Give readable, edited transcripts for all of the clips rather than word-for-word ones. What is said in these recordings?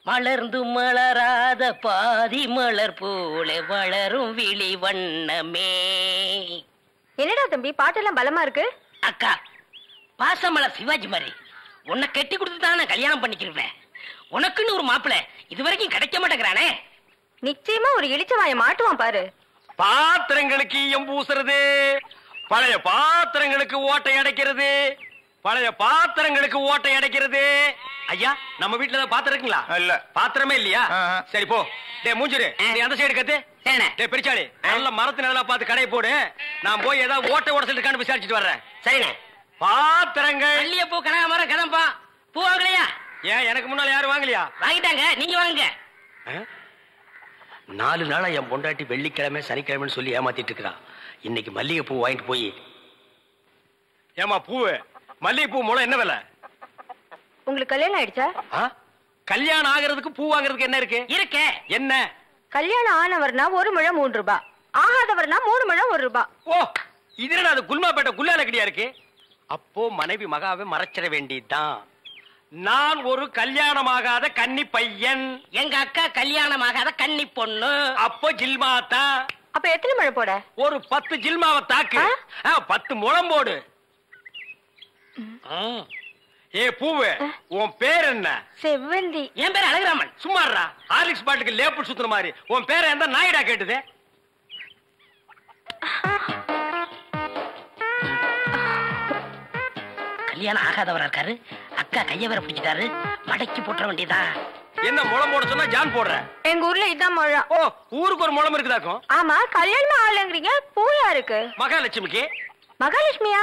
மலர்ந்து மலராத பாதி மலர் போல வளரும் விழி வண்ணமே. என்னடா தம்பி பாட்டெல்லாம் பலமா இருக்கு? அக்கா, பாசமலர் சிவாஜி மாதிரி உன்னை கட்டி கொடுத்துதான் நான் கல்யாணம் பண்ணிக்கிறேன். உனக்குன்னு ஒரு மாப்பிள்ளை இது வரைக்கும் கிடைக்க மாட்டேங்கிறானே. நிச்சயமா ஒரு இளிச்சவாய மாட்டுவான் பாரு. பாத்திரங்களுக்கு ஈயம் பூசுறது, பழைய பாத்திரங்களுக்கு ஓட்டை அடைக்கிறது, பழைய பாத்திரங்களுக்கு ஓட்டை அடைக்கிறது. ஐயா, நம்ம வீட்டுல பாத்திரம் இருக்குங்களா? இல்ல, பாத்திரமே இல்லையா? சரி போ. டே மூஞ்சிரு, நீ அந்த சைடு கத்து. டே பெரிச்சாளி, நல்ல மரத்து நல்லா பார்த்து கடையை போடு. நான் போய் ஏதாவது ஓட்டை உடச்சிட்டு இருக்கான்னு விசாரிச்சுட்டு வர்றேன். சரிண்ணே. பாத்திரங்கள் மல்லிய பூ கனகாமரம் கதம்பா பூ வாங்கலையா? ஏன் எனக்கு முன்னால யாரும் வாங்கலையா? வாங்கிட்டாங்க, நீங்க வாங்குங்க. 4 நாளா என் பொண்டாட்டி வெள்ளிக்கிழமை சனிக்கிழமைன்னு சொல்லி ஏமாத்திட்டு இருக்கிறான். இன்னைக்கு மல்லிகை பூ வாங்கிட்டு போய். ஏமா பூவு, மல்லிகை பூ மூலம் என்ன விலை? உங்களுக்கு கல்யாணம் ஆயிடுச்சா? கல்யாணம் ஆகிறதுக்கு பூ வாங்குறதுக்கு என்ன இருக்கு? இருக்கே. என்ன? கல்யாணம் ஆனவர்னா 1 முழம் 3 ரூபாய், ஆகாதவர்னா 3 முழம் 1 ரூபாய். ஓ, இது என்ன அது குல்மாப்பேட்டை குல்லால கடியா இருக்கு? அப்போ மனைவி மகாவை மறைச்சிட வேண்டியதுதான். நான் ஒரு கல்யாணமாகாத கன்னி பையன், எங்க அக்கா கல்யாணமாகாத கன்னி பொண்ணு. அப்போ ஜில்மாத்தா. அப்ப எத்தனை முழம் போட? ஒரு 10 ஜில்மாவை தாக்கு. 10 முழம் போடு. ஏ பூவு, உன் பேர் என்ன? செவ்வந்தி. என் பேர் அழகுராமன். சும்மாறா, ஹார்லிக்ஸ் பாட்டுக்கு லேபிள் சுத்துற மாதிரி. உன் பேரை எந்த நாயிடா கேட்டுது? கல்யாணம் ஆகாதவரா இருக்காரு. அக்கா கைய வேற பிடிச்சிட்டாரு. மடக்கி போட்டுற வேண்டியதா. என்ன முளம் போட சொன்னா ஜான் போடுற? எங்க ஊர்ல இதான் முழம். ஓ, ஊருக்கு ஒரு முளம் இருக்குதாக்கும். ஆமா, கல்யாணம் ஆகலங்கறீங்க. பூயா இருக்கு. மகாலட்சுமிக்கு. மகாலட்சுமியா?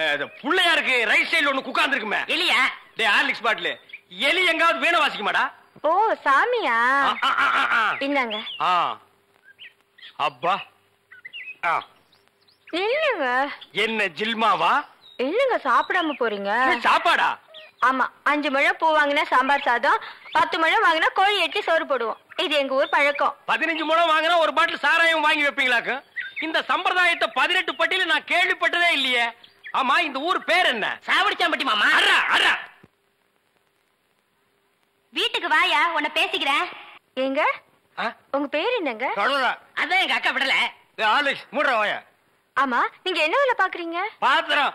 இது புள்ளையாருக்கு ரைட் சைடுல ஒண்ணு உட்கார்ந்து இருக்குமே. எலியா? டேய் ஹார்லிக்ஸ் பாட்டில் எலி எங்காவது வீணை வாசிக்குமாடா? ஓ, சாமியா? இந்தாங்க. அப்பா இல்லங்க. என்ன ஜில்மாவா? இல்லங்க, சாப்பிடாம போறீங்க. சாப்பாடா? ஆமா, 5 முழம் பூ வாங்கினா சாம்பார் சாதம், 10 முழம் வாங்கினா கோழி எட்டி சோறு போடுவோம். இது எங்க ஊர் பழக்கம். 15 முழம் வாங்கினா ஒரு பாட்டில் சாராயம் வாங்கி வைப்பீங்களாக்கு? இந்த சம்பிரதாயத்தை 18 பட்டியல நான் கேள்விப்பட்டதே இல்லையே. ஆமா, இந்த ஊர் பேர் என்ன? சாவடிச்சாம்பட்டி மாமா. வீட்டுக்கு வாயா, உன்னை பேசிக்கிறேன். எங்க உங்க பேர் என்னங்க? அதான் எங்க அக்கா விடல. ஆலிக்ஸ் மூடுற வாயா. ஆமா, நீங்க என்ன வேலை பாக்குறீங்க? பாத்திரம்.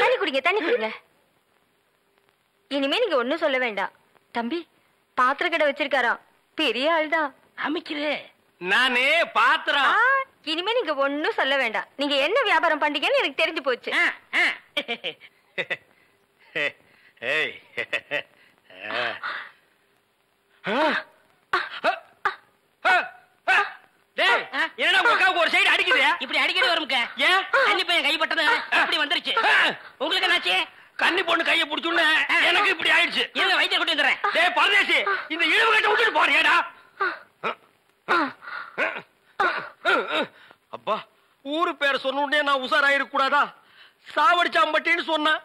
தண்ணி குடிங்க, தண்ணி குடிங்க. இனிமே நீங்க ஒண்ணும் சொல்ல வேண்டாம். தம்பி பாத்திர கடை வச்சிருக்காராம், பெரிய ஆள் தான். அமைக்கிறே நானே பாத்திரம். இனிமே நீங்க ஒண்ணும் சொல்ல வேண்டாம். நீங்க என்ன வியாபாரம் பண்றீங்கன்னு எனக்கு தெரிஞ்சு போச்சு. என்னடா உங்க ஒரு சைடு அடிக்குது? இப்படி அடிக்கடி வரும்ங்க. ஏன்? கன்னி பையன் கை பட்டது இப்படி வந்துருச்சு. உங்களுக்கு என்னாச்சு? கன்னி பொண்ணு கையை பிடிச்சுன்னு எனக்கு இப்படி ஆயிடுச்சு. இருங்க, வைத்தியர் கூட்டி வந்துடுறேன். டேய் பரதேசி, இந்த இழுவு கட்ட விட்டுட்டு போறியேடா. அப்பா, ஊரு பேர் சொன்ன உடனே நான் உசாராயிருக்க கூடாதா? சாவடிச்சாம்பட்டின்னு சொன்னேன்.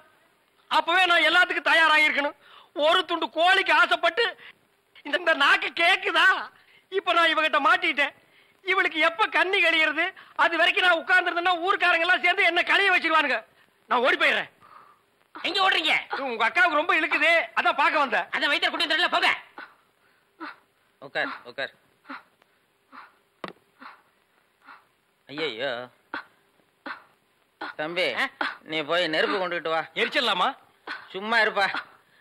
அப்பவே நான் எல்லாத்துக்கும் தயாராகிருக்கணும். ஒரு துண்டு கோழிக்கு ஆசைப்பட்டு இந்த நாக்கு கேக்குதா? இப்ப நான் இவகிட்ட மாட்டிட்டேன். இவளுக்கு எப்ப கண்ணி கழிகிறது அது வரைக்கும் நான் உட்கார்ந்துருந்தேன்னா ஊருக்காரங்க எல்லாம் சேர்ந்து என்ன கழிய வச்சிருவானுங்க. நான் ஓடி போயிடுறேன். எங்க ஓடுறீங்க? உங்க அக்காவுக்கு ரொம்ப இழுக்குது, அதான் பாக்க வந்தேன். அதான் வைத்தியர் கூட்டி வந்துடல, போங்க. உட்கார் உட்கார். ஐயோ தம்பி, நீ போய் நெருப்பு கொண்டுகிட்டு வா. எரிச்சிடலாமா? சும்மா இருப்பா,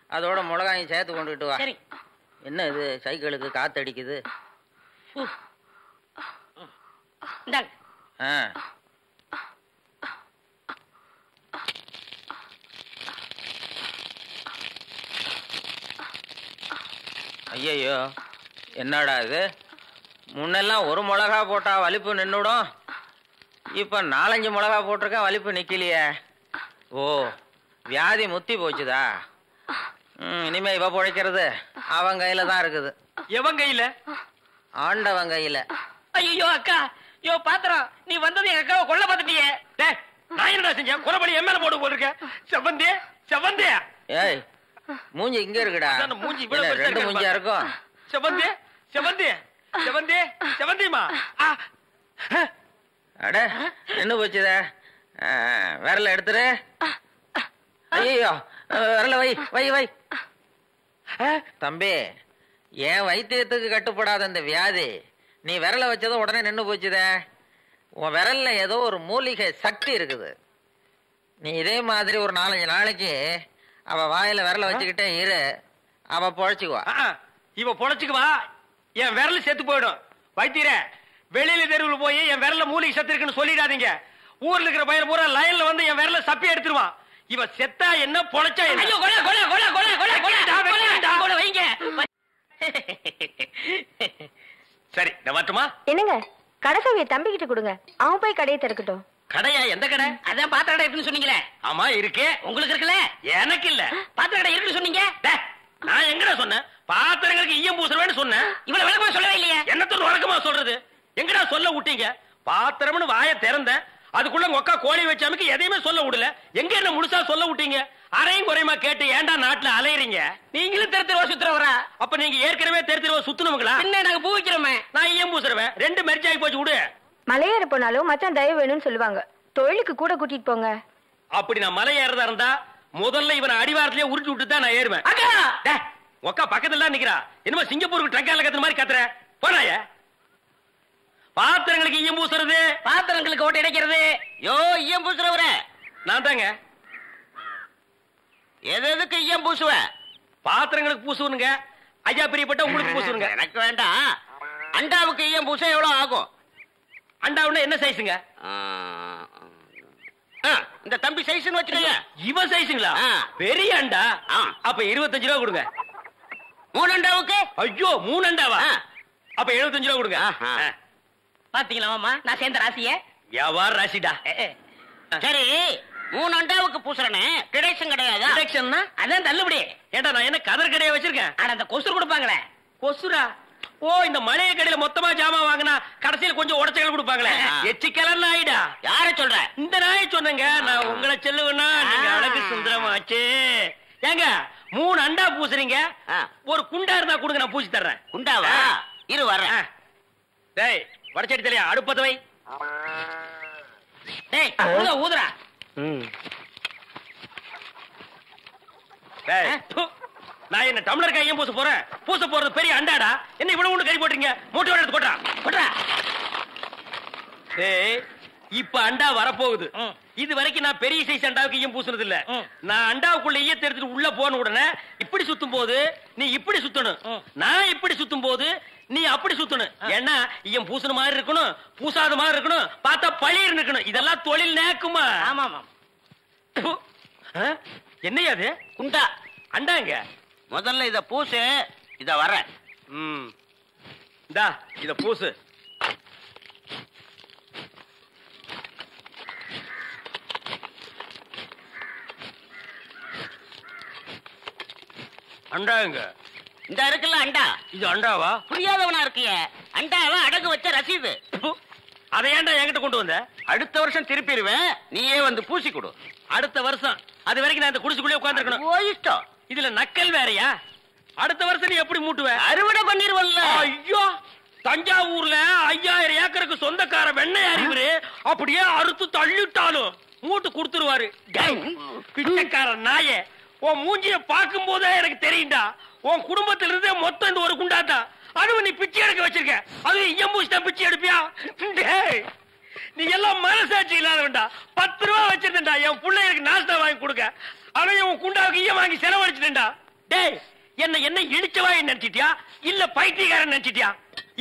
அதோட மிளகாயும் சேர்த்து கொண்டுகிட்டு வா. சரி. என்ன இது, சைக்கிளுக்கு காத்து அடிக்குது? ஐயோ என்னடா இது, முன்னெல்லாம் ஒரு மிளகா போட்டா வலிப்பு நின்னுடும், இப்ப 4-5 மிளகா போட்டிருக்கேன், வலிப்பு நிக்கலையே. ஓ, வியாதி முத்தி போச்சுதா? இனிமே இவ பொழைக்கிறது அவன் கையில தான் இருக்குது. எவன் கையில? ஆண்டவன் கையில. ஐயோ அக்கா, யோ பாத்திரம், நீ வந்தது எங்க அக்காவை கொல்ல பார்த்துட்டியே. நான் என்னடா செஞ்சேன்? கொலைபடி என் மேல போட்டு போட்டிருக்கேன். செவந்தே செவந்தே. ஏய், மூஞ்சி இங்க இருக்குடா. மூஞ்சி 2 மூஞ்சியா இருக்கும். செவந்தே செவந்தே செவந்தே செவந்திமா. அட, நின்னு போச்சுத. விரல எடுத்துரு. ஐயோ, விரல வை வை வை. தம்பி, என் வைத்தியத்துக்கு கட்டுப்படாத இந்த வியாதி நீ விரல வச்சதும் உடனே நின்னு போச்சுதே. உன் விரல்ல ஏதோ ஒரு மூலிகை சக்தி இருக்குது. நீ இதே மாதிரி ஒரு 4-5 நாளைக்கு அவ வாயில விரல வச்சுக்கிட்டே இரு, அவ பொழைச்சுக்குவா. இவ பொழைச்சுக்குவா, என் விரல் செத்து போயிடும். வைத்தியரே, வெளியில தெருவில் போய் என் விரல்ல மூலிகை சத்து இருக்குன்னு சொல்லிடாதீங்க. ஊர்ல இருக்கிற பையன் பூரா லைன்ல வந்து என் விரல சப்பி எடுத்துருவான். இவ செத்தா என்ன, பொழைச்சா என்ன? ஐயோ, கொலை கொலை கொலை கொலை கொலை கொலை கொலை வைங்க. சரி, நான் வரட்டுமா? என்னங்க, கடைசாவியை தம்பிக்கிட்ட கொடுங்க, அவன் போய் கடையை திறக்கட்டும். கடையா? எந்த கடை? அதான் பாத்திர கடை இருக்குன்னு சொன்னீங்களே. ஆமா இருக்கே. உங்களுக்கு இருக்குல்ல? எனக்கு இல்ல. பாத்திர கடை இருக்குன்னு சொன்னீங்க. நான் எங்கடா சொன்னேன்? பாத்திரங்களுக்கு ஈயம் பூசுறவேன்னு சொன்னேன். இவ்வளவு விளக்கமா சொல்லவே இல்லையே. என்னத்தோட வழக்கமா சொல்றது? எங்கடா சொல்ல விட்டீங்க? பாத்திரம்னு வாய திறந்த அதுக்குள்ள ஒக்கா கோழி வச்சாமக்கு எதையுமே சொல்ல விடல. எங்க என்ன முழுசா சொல்ல விட்டீங்க? அரையும் குறையுமா கேட்டு ஏன்டா நாட்டுல அலையறீங்க? நீங்களும் தெருவா சுத்துறவரா? அப்ப நீங்க ஏற்கனவே தெருவா சுத்துனவங்களா? என்ன நாங்க பூ வைக்கிறோமே. நான் ஈயம் பூசுறவன். 2 மெர்ஜ் ஆகி போச்சு. விடு. மலையேற போனாலும் மச்சான் தயவு வேணும்னு சொல்லுவாங்க. தொழிலுக்கு கூட கூட்டிட்டு போங்க. அப்படி நான் மலை ஏறதா இருந்தா முதல்ல இவனை அடிவாரத்திலேயே உருட்டி விட்டு தான் நான் ஏறுவேன். ஒக்கா பக்கத்துல நிக்கிறா. என்னமோ சிங்கப்பூருக்கு ட்ரக்கால கத்துற மாதிரி கத்துற. போனாய பாத்திரங்களுக்கு ஈயம் பூசுறது, பாத்திரங்களுக்கு ஓட்டை அடைக்கிறது. யோ, ஈயம் பூசுறவர நான் தாங்க. எதுக்கு ஈயம் பூசுவ? பாத்திரங்களுக்கு பூசுவனுங்க. ஐயா பிரியப்பட்ட உங்களுக்கு பூசுவனுங்க. எனக்கு வேண்டாம். அண்டாவுக்கு ஈயம் பூச எவ்வளவு ஆகும்? அண்டாவுன்னா என்ன சைஸுங்க? இந்த தம்பி சைஸ்னு வச்சுக்கோங்க. இவன் சைஸுங்களா? பெரிய அண்டா. அப்ப 25 ரூபா கொடுங்க. 3 அண்டாவுக்கு? ஐயோ, 3 அண்டாவா? அப்ப 75 ரூபா கொடுங்க. பாத்தீங்களா மாமா, நான் சேர்ந்த ராசிய. வியாபார ராசிடா. சரி, 3 அண்டாவுக்கு பூசுறனே டிடக்ஷன் கிடையாதா? டிடக்ஷன்னா அதான் தள்ளுபடி. ஏண்டா நான் என்ன கதர் கடையை வச்சிருக்கேன்? ஆனா அந்த கொசுறு கொடுப்பாங்களே. கொசுரா? ஓ, இந்த மளிகை கடையில மொத்தமா ஜாமான் வாங்கினா கடைசியில கொஞ்சம் உடச்சல் கொடுப்பாங்களே, எச்சிக்கலன்னு ஆயிடா. யார சொல்ற? இந்த நாயை சொன்னங்க. நான் உங்களை சொல்லுவேன்னா நீங்க அழகு சுந்தரமாச்சு. ஏங்க 3 அண்டா பூசுறீங்க, ஒரு குண்டா இருந்தா கொடுங்க, நான் பூசி தர்றேன். குண்டாவா? இரு வர்றேன். டேய், வடச்சடி தலையா, அடுப்பத வை. டேய், ஊதுறா. டேய், நான் என்ன டம்ளர் கையும் பூச போறேன்? பூச போறது பெரிய அண்டாடா. என்ன இவ்வளவு ஒண்ணு கறி போட்டீங்க? மூட்டை எடுத்து போட்டா போட்டா. டேய், இப்ப அண்டா வரப்போகுது. இது வரைக்கும் நான் பெரிய சைஸ் அண்டாவுக்கு ஈயம் பூசுனது இல்ல. நான் அண்டாவுக்குள்ள ஈயத்தை எடுத்துட்டு உள்ள போன உடனே இப்படி சுத்தும் போது நீ இப்படி சுத்தணும், நான் இப்படி சுத்தும் போது நீ அப்படி சுத்தணும். ஏன்னா ஈயம் பூசுன மாதிரி இருக்கணும், பூசாத மாதிரி இருக்கணும், பார்த்தா பழிர் இருக்கணும். இதெல்லாம் தொழில் நேக்குமா? ஆமா. என்னையா அது? குண்டா அண்டாங்க. முதல்ல இத பூசு, இத வர்றேன். இந்தா இத பூசு. அண்டாங்க. இந்த இருக்குல்ல அண்டா, இது அண்டாவா? புரியாதவனா இருக்கிய. அண்டாவா அடகு வச்ச ரசீது. அதை ஏன்டா என்கிட்ட கொண்டு வந்த? அடுத்த வருஷம் திருப்பிடுவேன், நீயே வந்து பூசி கொடு. அடுத்த வருஷம்? அது வரைக்கும் நான் இந்த குடிசுக்குள்ளே உட்கார்ந்திருக்கணும். ஓ இஷ்டம். இதுல நக்கல் வேறயா? அடுத்த வருஷம் நீ எப்படி மூட்டுவ? அறுவடை பண்ணிருவல்ல. ஐயோ, தஞ்சாவூர்ல 5000 ஏக்கருக்கு சொந்தக்கார வெண்ணெய் அறிவுரு அப்படியே அறுத்து தள்ளிட்டாலும் மூட்டு கொடுத்துருவாரு. பிச்சைக்கார நாயே, உன் மூஞ்சிய பார்க்கும் போதே எனக்கு தெரியும்டா, உன் குடும்பத்தில இருந்தே மொத்தம் இந்த ஒரு குண்டாத்தா. அதுவும் நீ பிச்சை எடுக்க வச்சிருக்க, அதுவும் ஈயம் பிச்சை எடுப்பியா? நீ எல்லாம் மனசாட்சி இல்லாதவன்டா. 10 ரூபா வச்சிருந்தா என் பிள்ளைகளுக்கு நாஸ்தா வாங்கி கொடுக்க, அவன் உன் குண்டாவுக்கு ஈயம் வாங்கி செலவழிச்சுட்டா. டேய், என்ன இடிச்சவா நினைச்சிட்டியா இல்ல பைத்தியக்காரன் நினைச்சிட்டியா?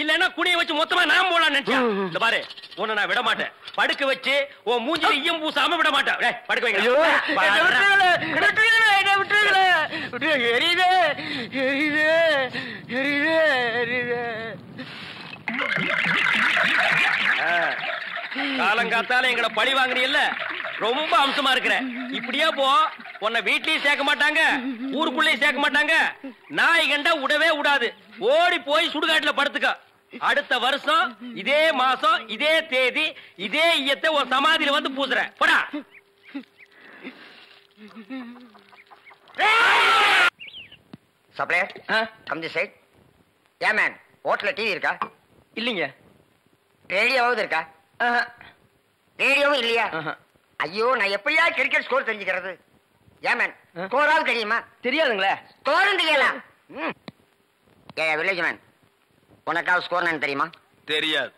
இல்லன்னா குனிய வச்சு மொத்தமா நான் போலாம் நினைச்சியா? இந்த பாரு, உன்னை நான் விட மாட்டேன். படுக்க வச்சு உன் மூஞ்சில ஈயம் பூசாம விட மாட்டேன். டேய், படுக்க வைங்க. காலங்காத்தால எங்களை பழி வாங்குறீல்ல, ரொம்ப அம்சமா இருக்கிற. இப்படியே போ, உன்னை வீட்லயும் சேர்க்க மாட்டாங்க, ஊருக்குள்ளேயும் சேர்க்க மாட்டாங்க. நாய் கண்டா விடவே விடாது. ஓடி போய் சுடுகாட்டுல படுத்துக்க. அடுத்த வருஷம் இதே மாசம் இதே தேதி இதே ஈயத்தை ஒரு சமாதியில வந்து பூசுறேன். போடா. Supplier, come the side. ஏன் மேன், ஹோட்டல்ல டிவி இருக்கா? இல்லீங்க. ரேடியோவாவது இருக்கா? ரேடியோவும் இல்லையா? ஐயோ, நான் எப்படியா கிரிக்கெட் ஸ்கோர் தெரிஞ்சுக்கிறது? ஏன் மேன், ஸ்கோராவது தெரியுமா? தெரியாதுங்களே. ஸ்கோரும் தெரியலாம். ஏ வில்லேஜ் மேன், உனக்காவது ஸ்கோர் நான் தெரியுமா? தெரியாது.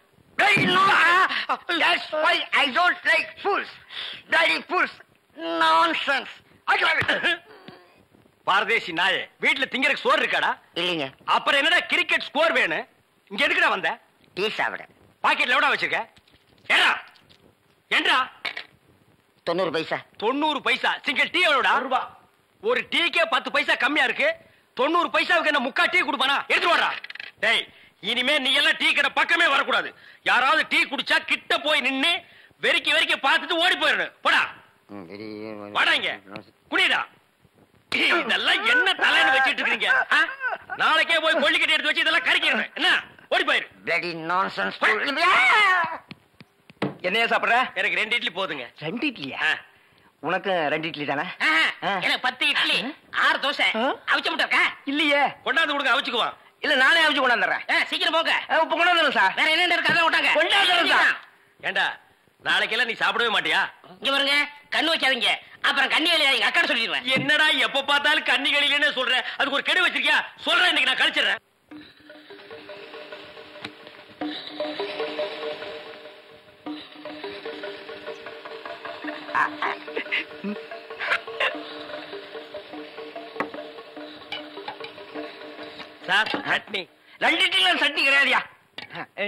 That's why I don't like fools. Bloody fools. Nonsense. பாரதேசி நாயே, வீட்டுல திங்கறதுக்கு சோறு இருக்காடா? இல்லைங்க. அப்புறம் என்னடா கிரிக்கெட் ஸ்கோர் வேணும்? இங்க எதுக்குடா வந்த? டீ சாப்பிட. பாக்கெட்ல எவ்வளவு வச்சிருக்க? ஏடா ஏண்டா? 90 பைசா. 90 பைசா. Single tea எவ்வளவுடா? ரூபா. ஒரு டீக்கே 10 பைசா கம்மியா இருக்கு. 90 பைசாவுக்கு என்ன முக்கா டீ குடுப்பானா? எடுத்து வாடா. டேய், இனிமே நீ எல்லாம் டீ கடை பக்கமே வரக்கூடாது. யாராவது டீ குடிச்சா கிட்ட போய் நின்னு வெறிக்கி பார்த்துட்டு ஓடி போயிடணும். போடா வாடா, இங்க குடிடா. இதெல்லாம் என்ன தலைன்னு வச்சிட்டு இருக்கீங்க? நாளைக்கே போய் கொள்ளிக்கட்டி எடுத்து வச்சு இதெல்லாம் கறிக்கிறேன். என்ன ஓடி போயிரு. bloody nonsense. என்னையா சாப்பிடுற? எனக்கு 2 இட்லி போதுங்க. 2 இட்லியா? உனக்கு 2 இட்லி தானே? எனக்கு 10 இட்லி 6 தோசை அவிச்ச முட்டை இருக்கா? இல்லையே. கொண்டாந்து கொடுங்க, அவிச்சுக்குவான். இல்ல நானே அவிச்சு கொண்டாந்துறேன். சீக்கிரம் போங்க. இப்ப கொண்டாந்துறேன் சார். வேற என்ன இருக்கு அதான் விட்டாங்க. கொண்டாந்துறேன் சார். ஏண்டா நாளைக்கெல்லாம் நீ சாப்பிடவே மாட்டியா? இங்க பாருங்க, கண்ணு வைக்காதீங்க, அப்புறம் கண்ணி வேலையா எங்க அக்கா சொல்லிடுவேன். என்னடா எப்ப பார்த்தாலும் கன்னிகளிலே சொல்ற? அதுக்கு ஒரு கெடு வச்சிருக்கியா? சொல்றேன், இன்னைக்கு நான் கழிச்சிடுறேன். சார் சட்னி. 2 இட்லில சட்னி கிடையாதுயா.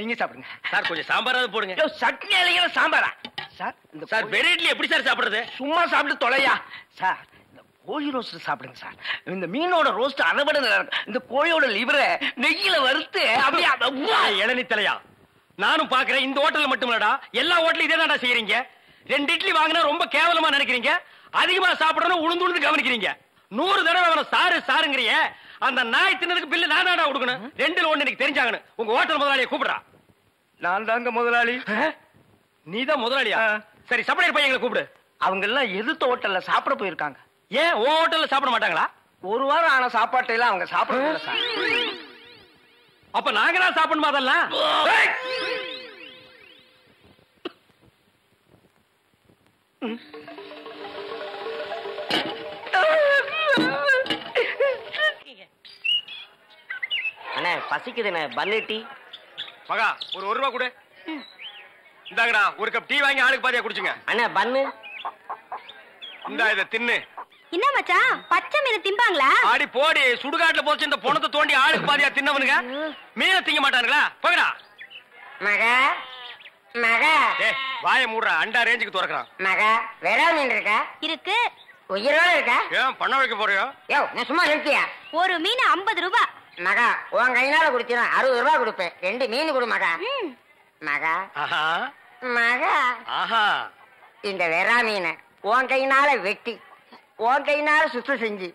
இங்க சாப்பிடுங்க சார், கொஞ்சம் சாம்பாராவது போடுங்க. சட்னி அலைகிற சாம்பாரா சார்? இந்த சார் வெறும் இட்லி எப்படி சார் சாப்பிடுறது? சும்மா சாப்பிட்டு தொலையா சார். இந்த கோழி ரோஸ்ட் சாப்பிடுங்க சார். இந்த மீனோட ரோஸ்ட் அதை விட நல்லா இருக்கும். இந்த கோழியோட லிவரை நெய்யில வறுத்து அப்படியே இளநி தலையா. நானும் பாக்குறேன், இந்த ஹோட்டல்ல மட்டும் இல்லடா, எல்லா ஹோட்டலும் இதே தான்டா செய்யறீங்க. 2 இட்லி வாங்கினா ரொம்ப கேவலமா நினைக்கிறீங்க. அதிகமா சாப்பிடணும் உளுந்து கவனிக்கிறீங்க. 100 தடவை அவன சாருங்கிறிய. அந்த நாய் தின்னதுக்கு பில்லு நானாடா கொடுக்கணும். 2ல 1 எனக்கு தெரிஞ்சாகணும். உங்க ஹோட்டல் முதலாளியை கூப்பிடுறா. நான் தாங்க முதலாளி. நீதான் முதலாளியா? சரி, சப்ளையர் பையங்களை கூப்பிடு. அவங்க எல்லாம் எதிர்த்த ஹோட்டல்ல சாப்பிட போயிருக்காங்க. ஏன் உன் ஹோட்டல்ல சாப்பிட மாட்டாங்களா? 1 வாரம் ஆன சாப்பாட்டை எல்லாம் அவங்க சாப்பிட சார். அப்ப நாங்க தான் சாப்பிடணுமா அதெல்லாம்? அண்ணே பசிக்குதுண்ணே, பன்னு டீ. மகா, ஒரு 1 ரூபா கொடு. இந்தாங்கடா, ஒரு கப் டீ வாங்கி ஆளுக்கு பாதியா குடிச்சுங்க. அண்ணே பன்னு. இந்தா இத தின்னு. என்ன மச்சான், பச்சை மீன் திம்பாங்களா? ஆடி போடி, சுடுகாட்டுல போச்சு இந்த பொணத்தை தோண்டி ஆளுக்கு பாதியா தின்னவனுங்க மீனை திங்க மாட்டானுங்களா? போகடா. மகா மகா. ஏய், வாயை மூடுறா, அண்டா ரேஞ்சுக்கு துறக்குறான். மகா, வெறா மீன் இருக்கா? இருக்கு. உயிரோட இருக்கா? ஏன் பண்ண வைக்க போறியோ? யோ, நான் சும்மா நிறுத்தியா? ஒரு மீன் 50 ரூபாய். மகா, உன் கையினால குடிச்சினா 60 ரூபாய் கொடுப்பேன். 2 மீன் கொடு மகா. மகா ஆஹா மகா, ஆஹா. இந்த வெறா மீனை உன் கையினால வெட்டி, உன் கையினால சுத்தம் செஞ்சு,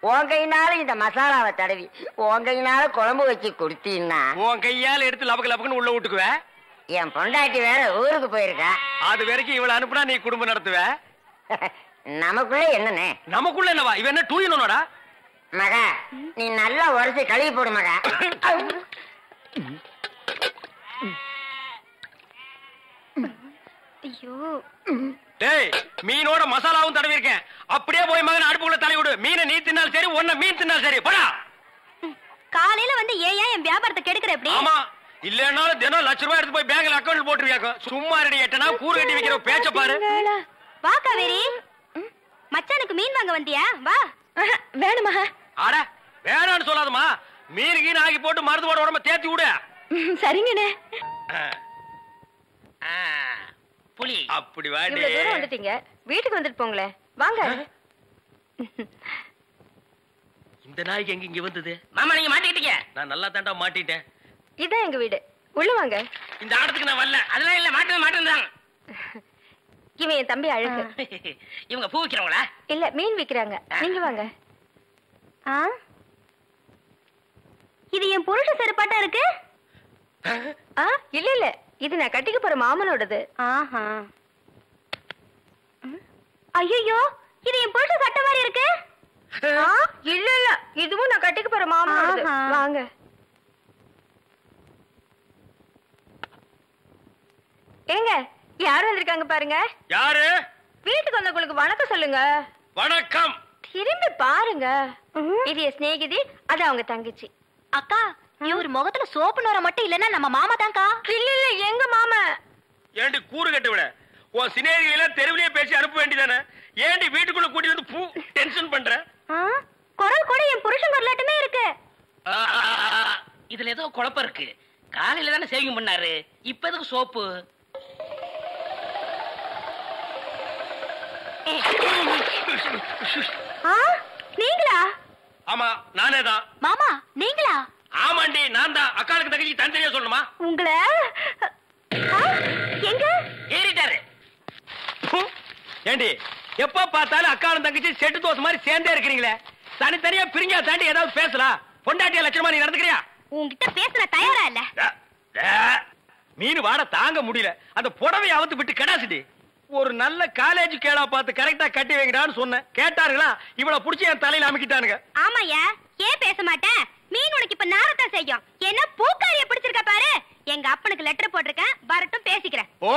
உன் கையினால இந்த மசாலாவை தடவி, உன் கையினால குழம்பு வச்சு கொடுத்தீன்னா உன் கையால எடுத்து லபக்கு லபக்குன்னு உள்ள விட்டுக்குவ. என் பொண்டாட்டி வேற ஊருக்கு போயிருக்கா. அது வரைக்கும் இவளை அனுப்புனா நீ குடும்பம் நடத்துவ. நமக்குள்ள என்னண்ணே? நமக்குள்ள என்னவா? இவன் என்ன டூயினோடா? மகா, நீ நல்லா உரைச்சி கழுவி போடு மகா. ஐயோ, டேய், மீனோட மசாலாவும் தடவி இருக்கேன். அப்படியே போய் மகன் அடுப்புக்குள்ள தலை விடு. மீனை நீ தின்னாலும் சரி, ஒன்ன மீன் தின்னாலும் சரி. போடா. காலையில வந்து ஏன் என் வியாபாரத்தை கெடுக்கிற எப்படி? ஆமா, இல்லன்னாலும் தினம் ₹1,00,000 எடுத்து போய் பேங்க்ல அக்கவுண்ட் போட்டுருவியாக்கோ. சும்மா ரெடி எட்டனா கூறு கட்டி வைக்கிற பேச்ச பாரு. வா காவேரி, மச்சானுக்கு மீன் வாங்க வந்தியா? வா. வேணுமா? ஆட வேணான்னு சொல்லாதமா. மீன் கீன் ஆகி போட்டு மருந்து போட உடம்ப தேத்தி விடு. சரிங்கண்ணே. புலி அப்படி வாடி. இவ்வளவு தூரம் வந்துட்டீங்க, வீட்டுக்கு வந்துட்டு போங்களேன். வாங்க. இந்த நாய்க்கு எங்க இங்க வந்தது? மாமா, நீங்க மாட்டிக்கிட்டீங்க. நான் நல்லா தாண்டா மாட்டிட்டேன். இதான் எங்க வீடு, உள்ள வாங்க. இந்த ஆடத்துக்கு நான் வரல. அதெல்லாம் இல்ல, மாட்டேன். இவன் என் தம்பி அழகு. இவங்க பூ விக்கிறவங்களா? இல்ல, மீன் விக்கிறாங்க. நீங்க வாங்க. இது என் புருஷ செருப்பாட்டா இருக்கு. இல்ல இல்ல, இது நான் கட்டிக்க போற மாமனோடது. ஐயோ, இது என் புருஷ சட்டை மாதிரி இருக்கு. இல்ல இல்ல, இதுவும் நான் கட்டிக்க போற மாமனோடது. வாங்க. ஏங்க, யாரும் வந்திருக்காங்க பாருங்க. யாரு? வீட்டுக்கு வந்தவங்களுக்கு வணக்கம் சொல்லுங்க. வணக்கம். திரும்பி பாருங்க. இது என் சிநேகிதி, அது அவங்க தங்கச்சி. அக்கா இவர் முகத்துல சோப்பு நோர மட்டும் இல்லன்னா நம்ம மாமா தான்க்கா. இல்ல இல்ல எங்க மாமா. ஏண்டி கூறு கட்டு விட உன் சினேகிகளை தெருவிலேயே பேசி அனுப்ப வேண்டியதானே? ஏண்டி வீட்டுக்குள்ள கூட்டி வந்து பூ டென்ஷன் பண்ற? குரல் கூட என் புருஷன் குரலாட்டமே இருக்கு. இதுல ஏதோ குழப்பம் இருக்கு. காலையில தானே சேவிங் பண்ணாரு, இப்ப எதுக்கு சோப்பு? நீங்களா? ஆமா நானே தான். மாமா நீங்களா? ஆமாண்டி நான் தான். அக்காளுக்கு தங்கச்சி தனித்தனியா சொல்லணுமா? உங்களை எங்க ஏறிட்டாரு. ஏண்டி எப்ப பார்த்தாலும் அக்காளும் தங்கச்சி செட்டு தோசை மாதிரி சேர்ந்தே இருக்கிறீங்களே, தனித்தனியா பிரிஞ்சா தாண்டி ஏதாவது பேசலாம். பொண்டாட்டிய லட்சணமா நீ நடந்துக்கிறியா? உன்கிட்ட பேசுற தயாரா இல்ல. மீன் வாட தாங்க முடியல. அந்த புடவை அவுத்து விட்டு கடாசிட்டி. ஒரு நல்ல காலேஜ் கேளா பார்த்து கரெக்டா கட்டி வைங்கடான்னு சொன்னேன். கேட்டாருங்களா? இவளை புடிச்சு என் தலையில அமைக்கிட்டானுங்க. ஆமாயா, ஏன் பேச மாட்டேன்? மீன் உனக்கு இப்ப நாரத்தான் செய்யும். என்ன பூக்காரிய பிடிச்சிருக்க பாரு. எங்க அப்பனுக்கு லெட்டர் போட்டிருக்கேன், வரட்டும் பேசிக்கிறேன். ஓ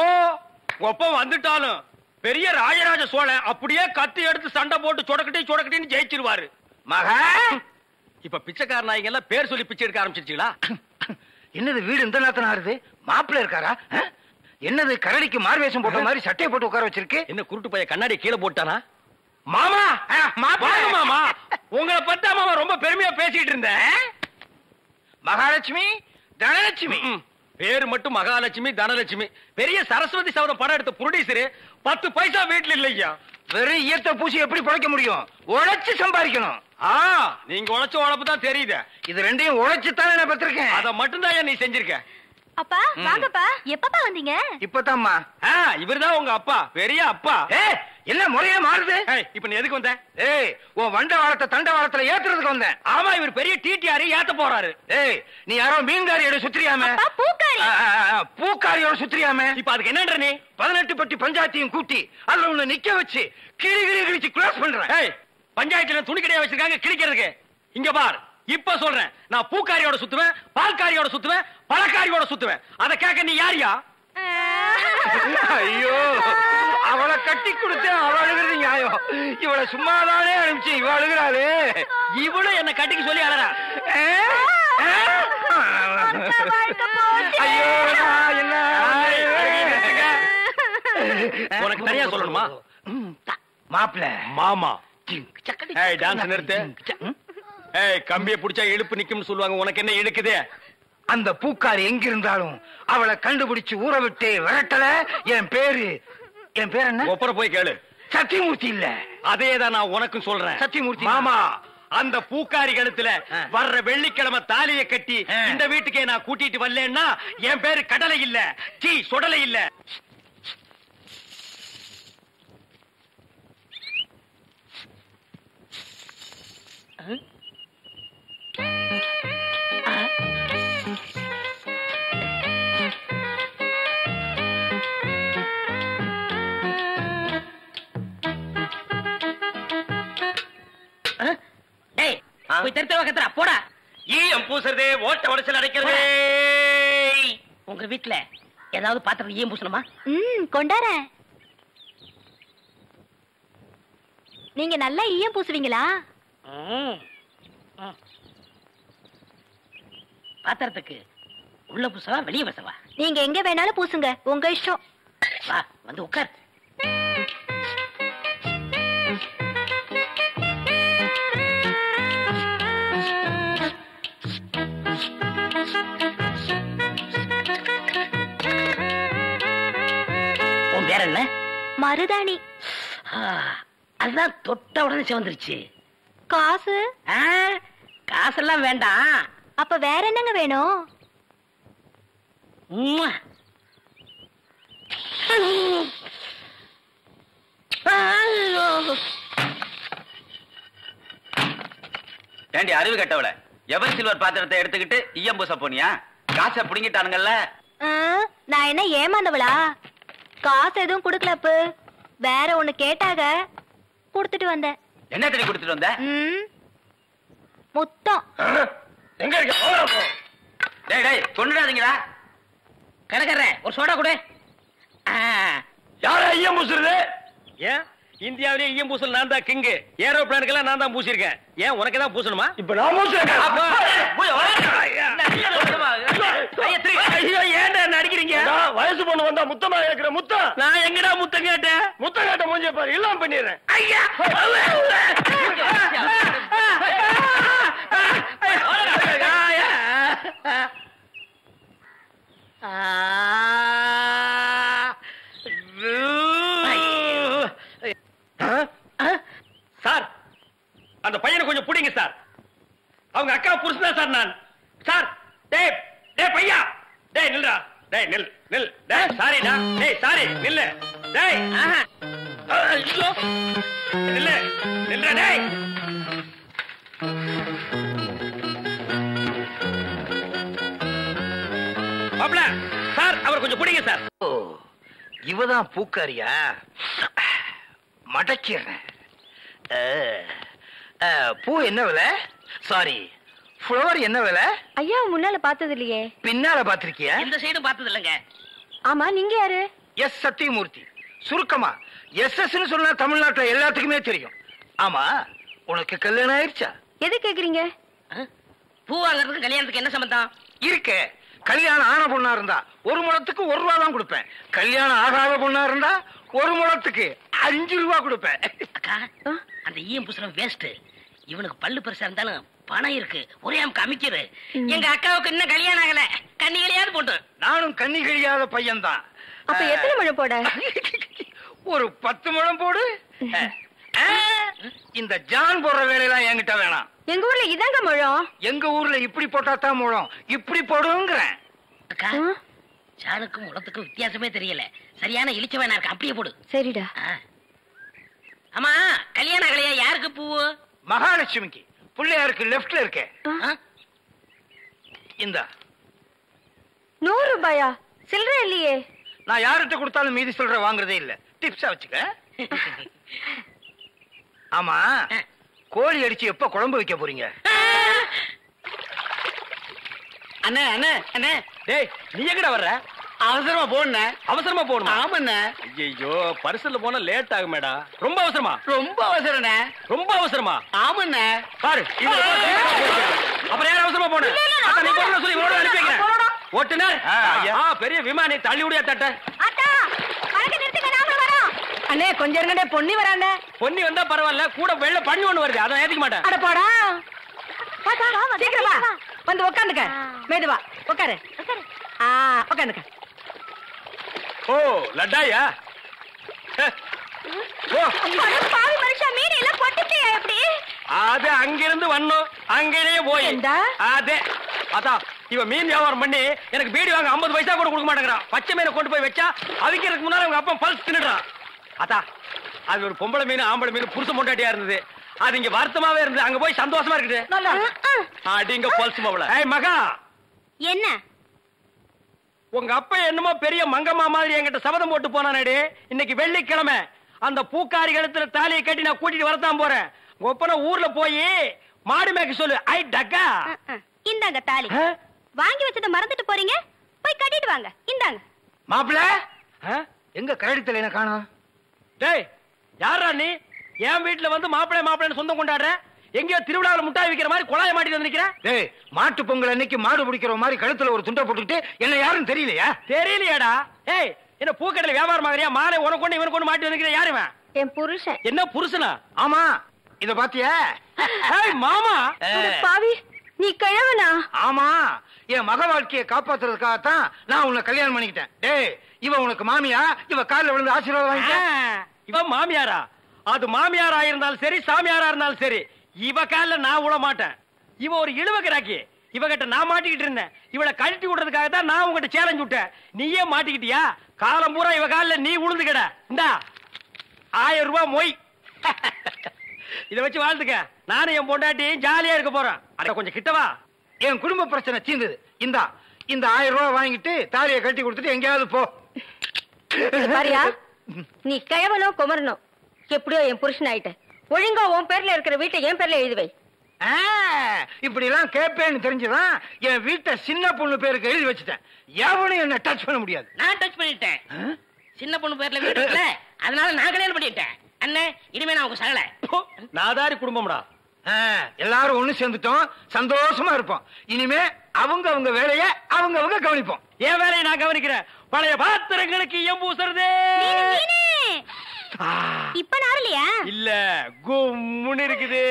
ஒப்பம் வந்துட்டாலும் பெரிய ராஜராஜ சோழன் அப்படியே கத்தி எடுத்து சண்டை போட்டு சொடக்கட்டின்னு ஜெயிச்சிருவாரு. மகா இப்ப பிச்சைக்கார நாய்ங்க எல்லாம் பேர் சொல்லி பிச்சை எடுக்க ஆரம்பிச்சிருச்சீங்களா? என்னது வீடு இந்த நேரத்துல ஆறுது? மாப்பிள்ள இருக்காரா? என்னது கரடிக்கு மார்வேஷம் போட்ட மாதிரி சட்டையை போட்டு உட்கார வச்சிருக்கு? என்ன குருட்டு பைய கண்ணாடி கீழே போட்டானா? மாமா மாமா உங்களை பத்தா மாமா ரொம்ப பெருமையா பேசிட்டு இருந்தேன். மகாலட்சுமி தனலட்சுமி பேரு மட்டும் மகாலட்சுமி தனலட்சுமி. பெரிய சரஸ்வதி சபதம் படம் எடுத்த ப்ரொடியூசர் 10 பைசா வீட்டுல இல்லையா. வெறும் ஈயத்தை பூசி எப்படி பிழைக்க முடியும்? உழைச்சு சம்பாதிக்கணும். நீங்க உழைச்ச உழைப்பு தான் தெரியுது. இது ரெண்டையும் உழைச்சு தானே நான் பத்திருக்கேன். அத மட்டும் தான் நீ செஞ்சிருக்க. அப்பா வாங்கப்பா. எப்பப்பா வந்தீங்க? இப்பதாம்மா. இவர்தான் உங்க அப்பா, பெரிய அப்பா. என்ன முறையே மாறுது? இப்ப நீ எதுக்கு வந்த? உன் வண்ட வாரத்தை தண்ட வாரத்துல ஏத்துறதுக்கு வந்தேன். ஆமா இவர் பெரிய டிடிஆர் ஏத்த போறாரு. நீ யாரோ மீன்காரியோட சுத்திரியாம? பூக்காரியோட சுத்திரியாம? இப்ப அதுக்கு என்னன்ற நீ? 18 பட்டி பஞ்சாயத்தையும் கூட்டி அதுல உன்னை நிக்க வச்சு கிழிச்சு கிளாஸ் பண்றேன். பஞ்சாயத்துல துணி கடையா வச்சிருக்காங்க கிழிக்கிறதுக்கு. இங்க பார், இப்ப சொல்றேன், நான் பூக்காரியோட சுத்துவேன், பால்காரியோட சுத்துவேன், பழக்காரியோட சுத்துவேன். அத கேட்க நீ யாரியா? ஐயோ, அவளை கட்டி கொடுத்து அவ அழுகிறது நியாயம். இவளை சும்மாதானே அனுப்பிச்சு இவ அழுகிறாளே. இவளும் என்ன கட்டிக்கு சொல்லி அழறா. ஐயோ என்ன உனக்கு தனியா சொல்லணுமா? மாப்பிள்ள மாமா டான்ஸ் நிறுத்து. கம்பியை பிடிச்சா இழுப்பு நிக்கும்னு சொல்லுவாங்க. உனக்கு என்ன இழுக்குது? அந்த பூக்காரி எங்க இருந்தாலும் அவளை கண்டுபிடிச்சு ஊற விட்டு விரட்டல. என் பேரு என்ன? ஒப்பர போய் கேளு. சத்தியமூர்த்தி இல்ல. அதேதான் நான் உனக்கும் சொல்றேன். சத்தியமூர்த்தி மாமா. அந்த பூக்காரி கழுத்துல வர்ற வெள்ளிக்கிழமை தாலியை கட்டி இந்த வீட்டுக்கே நான் கூட்டிட்டு வரலன்னா என் பேரு கடலை இல்ல, டீ சொடலை இல்ல. போய் தெருத்த கத்துறா போடா. ஈயம் பூசுறதே ஓட்ட உடைச்சல் அடைக்கிறது. உங்க வீட்டுல ஏதாவது பாத்திரம் ஈயம் பூசணுமா? கொண்டாரேன். நீங்க நல்லா ஈயம் பூசுவீங்களா? பாத்திரத்துக்கு உள்ள பூசவா வெளியே பூசவா? நீங்க எங்க வேணாலும் பூசுங்க, உங்க இஷ்டம். வா வந்து உட்கார். உன் பேர் என்ன? மருதாணி. அதுதான் தொட்ட உடனே சிவந்துருச்சு. காசு? காசெல்லாம் வேண்டாம். அப்ப வேற என்னங்க வேணும்? ஏண்டி அறிவு கட்டவள, எவர் சில்வர் பாத்திரத்தை எடுத்துக்கிட்டு ஈயம் பூச போனியா? காசை புடுங்கிட்டானுங்கல்ல. நான் என்ன ஏமாந்தவளா? காசு எதுவும் குடுக்கலப்பு. வேற ஒண்ணு கேட்டாக, குடுத்துட்டு வந்தேன். என்ன தண்ணி குடுத்துட்டு வந்த? முத்தம். எங்க இருக்க? டேய் டேய் கொண்டுடாதீங்களா? கடைக்காரரே ஒரு சோடா கொடு. யார ஈயம் பூசுறது? ஏன் இந்தியாவிலே ஈயம் பூசல் நான் தான் கிங்கு. ஏரோப்ளானுக்கு எல்லாம் நான் தான் பூசிருக்கேன். ஏன் உனக்கு தான் பூசணுமா? இப்ப நான் ஏன்டா நடிக்கிறீங்க? வயசு பொண்ணு வந்தா முத்தமா கேக்குற முத்தம். நான் எங்கடா முத்தம் கேட்டேன்? முத்தம் கேட்ட மூஞ்சிய பாரு, இல்லாம பண்ணிடுறேன். ஐயா சார், அந்த பையனை கொஞ்சம் பிடிங்க சார். அவங்க அக்கா புருஷன் சார் நான். சார், டேய் டேய் பையா, டேய் நில்றா, டேய் நில் நில், டேய் சாரிடா, டேய் சாரி நில்லு, டேய் ஐயோ நில்லு நில்றா, டேய் மாப்ள. சார், அவர் கொஞ்சம் பிடிங்க சார். இவதான் பூக்காரியா? மடக்கிறேன். பூ என்ன விலை? சாரி, ஃப்ளவர் என்ன விலை? ஐயா முன்னால பார்த்தது இல்லையே. பின்னால பாத்திருக்கியா? இந்த சைடும் பார்த்தது இல்லங்க. ஆமா, நீங்க யாரு? எஸ் சத்தியமூர்த்தி. சுருக்கமா எஸ் சொன்னா தமிழ்நாட்டுல எல்லாத்துக்குமே தெரியும். ஆமா, உனக்கு கல்யாணம் ஆயிடுச்சா? எது கேக்குறீங்க? பூ வாங்குறதுக்கு கல்யாணத்துக்கு என்ன சம்பந்தம்? இருக்க. கல்யாணம் ஆன பொண்ணா இருந்தா 1 முழத்துக்கு 1 ரூபா தான் கொடுப்பேன். கல்யாணம் ஆகாத பொண்ணா இருந்தா 1 முழத்துக்கு 5 ரூபா கொடுப்பேன். அக்கா, அந்த ஈயம் பூசணம் வேஸ்ட். இவனுக்கு பல்லு பெருசா இருந்தாலும் பணம் இருக்கு, ஒரே அமுக்கு அமைக்கிறது. எங்க அக்காவுக்கு இன்னும் கல்யாணம் ஆகல, கண்ணிகளையாவது போட்டு. நானும் கண்ணி கழியாத பையன் தான். அப்ப எத்தனை முழம் போட? ஒரு 10 முழம் போடு. இந்த ஜான் போடுற வேலையெல்லாம் என்கிட்ட வேணாம். எங்க ஊர்ல இதாங்க முழம். எங்க ஊர்ல இப்படி போட்டா தான் முழம், இப்படி போடுங்கிறேன். அக்கா, ஜானுக்கும் முளத்துக்கும் வித்தியாசமே தெரியல. சரியான இழிச்ச வேணா இருக்கு, அப்படியே போடு. சரிடா. ஆமா, கல்யாண கலையா யாருக்கு பூவு? மகாலட்சுமிக்கு. பிள்ளையாருக்கு லெப்ட்ல இருக்க. இந்த 100 ரூபாயா? சில்லற இல்லையே. நான் யார்கிட்ட கொடுத்தாலும் மீதி சில்லற வாங்குறதே இல்ல, டிப்ஸா வச்சுக்க. ஆமா, கோழி அடிச்சு எப்ப குழம்பு வைக்க போறீங்க? அண்ணே அண்ணே அண்ணே, டேய் நீ எங்கடா வர்ற? அவசரமா போன. அவசரமா போகணுமா? ஆமாண்ணே. ஐயோ, பரிசல்ல போனா லேட் ஆகுமேடா. ரொம்ப அவசரமா? ரொம்ப அவசரண்ணே. ரொம்ப அவசரமா? ஆமாண்ணே. பாரு, அப்புறம் யார் அவசரமா போன? நீ போன சொல்லி ஓட அனுப்பி வைக்கிறேன். ஓட்டுனர், பெரிய விமானி தள்ளி விடியா தட்ட. அண்ணே கொஞ்சம் இருங்கடே, பொன்னி வரானே. பொன்னி வந்தா பரவாயில்ல, கூட வெள்ள பண்ணி ஒண்ணு வருது, அத ஏத்திக்க மாட்டேன். அட போடா, சீக்கிரம் வா, வந்து உட்காந்துக்க. மெதுவா உட்காரு. உட்காந்துக்க. ஓ லட்டாயா? பாவி மனுஷா, மீன் எல்லாம் போட்டுட்டியா? எப்படி அது அங்கிருந்து வந்தோம், அங்கேயே போய் அதே அதான் இவன் மீன் வியாபாரம் பண்ணி எனக்கு பீடி வாங்க 50 பைசா கூட கொடுக்க மாட்டேங்கிறான். பச்சை மீனை கொண்டு போய் வச்சா அவிக்கிறதுக்கு முன்னால அவங்க அப்பா பல்ஸ் தின்னுறான். அதான் அது ஒரு பொம்பளை மீன் ஆம்பளை மீன் புருஷ பொண்டாட்டியா இருந்தது. அது இங்க வருத்தமாவே இருந்தது, அங்க போய் சந்தோஷமா இருக்குது. அடிங்க பல்ஸ் மவள. ஏய் மகா, என்ன? உங்க அப்பா என்னமோ பெரிய மங்கம்மா மாதிரி என்கிட்ட சபதம் போட்டு போனானே. இன்னைக்கு வெள்ளிக்கிழமை அந்த பூக்காரி கழுத்துல தாலியை கட்டி நான் கூட்டிட்டு வரத்தான் போறேன். உங்க அப்பா ஊர்ல போய் மாடு மேய்க்க சொல்லு. ஐ டக்கா, இந்தாங்க தாலி. வாங்கி வச்சத மறந்துட்டு போறீங்க, போய் கட்டிட்டு வாங்க. இந்தாங்க. மாப்பிள்ள எங்க கரடித்தல என்ன காணோம்? டேய் யாரா நீ? என் வீட்டுல வந்து மாப்பிள்ளை மாப்பிள்ளைன்னு சொந்தம் கொண்டாடுற? எங்கயோ திருவிழாவில் முட்டாய் விக்கிற மாதிரி குழாய மாட்டிட்டு வந்திருக்கிறேன். டேய், மாட்டு பொங்கல் அன்னைக்கு மாடு பிடிக்கிற மாதிரி கழுத்துல ஒரு துண்டை போட்டுக்கிட்டு என்ன யாருன்னு தெரியலையா? தெரியலையாடா? ஏய், என்ன பூக்கடையில வியாபாரம் ஆகறியா? மாலை உனக்கு கொண்டு இவனுக்கு கொண்டு மாட்டி வந்திருக்கிற யாருவன்? என் புருஷன். என்ன புருஷனா? ஆமா, இத பாத்தியா? ஏய் மாமா, பாவி நீ கிழவனா? ஆமா, என் மக வாழ்க்கையை காப்பாத்துறதுக்காகத்தான் நான் உன்னை கல்யாணம் பண்ணிக்கிட்டேன். டேய், இவ உனக்கு மாமியா? இவ காலில் விழுந்து ஆசீர்வாதம் வாங்கிக்க. இவ மாமியாரா? அது மாமியாரா இருந்தாலும் சரி, சாமியாரா இருந்தாலும் சரி, இவ காலில் நான் விட மாட்டேன். இவ ஒரு இழுவகிறாக்கி. இவகிட்ட நான் மாட்டிக்கிட்டு இருந்தேன். இவளை கழட்டி விடுறதுக்காக தான் நான் உங்ககிட்ட சேலஞ்ச் விட்டேன். நீயே மாட்டிக்கிட்டியா? காலம் பூரா இவ காலில் நீ உளுந்துக்கட. இந்தா 1000 ரூபாய் மொய். இத வச்சு வாழ்ந்துக்க. நானும் என் பொண்டாட்டி ஜாலியா இருக்க போறேன். அட கொஞ்சம் கிட்டவா. என் குடும்ப பிரச்சனை தீர்ந்தது. இந்த 1000 ரூபாய் வாங்கிட்டு தாலியை கட்டி கொடுத்துட்டு எங்கேயாவது போ. பாரியா, நீ கிழவனோ குமரனோ எப்படியோ என் புருஷன் ஆயிட்ட. ஒழுங்கா உன் பேர்ல இருக்கிற வீட்டை என் பேர்ல எழுதுவை. இப்படி எல்லாம் கேட்பேன்னு தெரிஞ்சுதான் என் வீட்டை சின்ன பொண்ணு பேருக்கு எழுதி வச்சுட்டேன். எவனும் என்ன டச் பண்ண முடியாது. நான் டச் பண்ணிட்டேன். சின்ன பொண்ணு பேர்ல வீடு இல்ல, அதனால நான் கல்யாணம் பண்ணிட்டேன். அண்ணே இனிமே நான் உங்க சகல நாதாரி குடும்பம்டா. எல்லாரும் ஒண்ணு சேர்ந்துட்டோம், சந்தோஷமா இருப்போம். இனிமே அவங்க வேலைய அவங்க கவனிப்போம். என் வேலையை நான் கவனிக்கிறேன். பழைய பாத்திரங்களுக்கு ஈயம் பூசுறது இப்ப நாரலையா இல்ல, கும்முன்னு இருக்குது.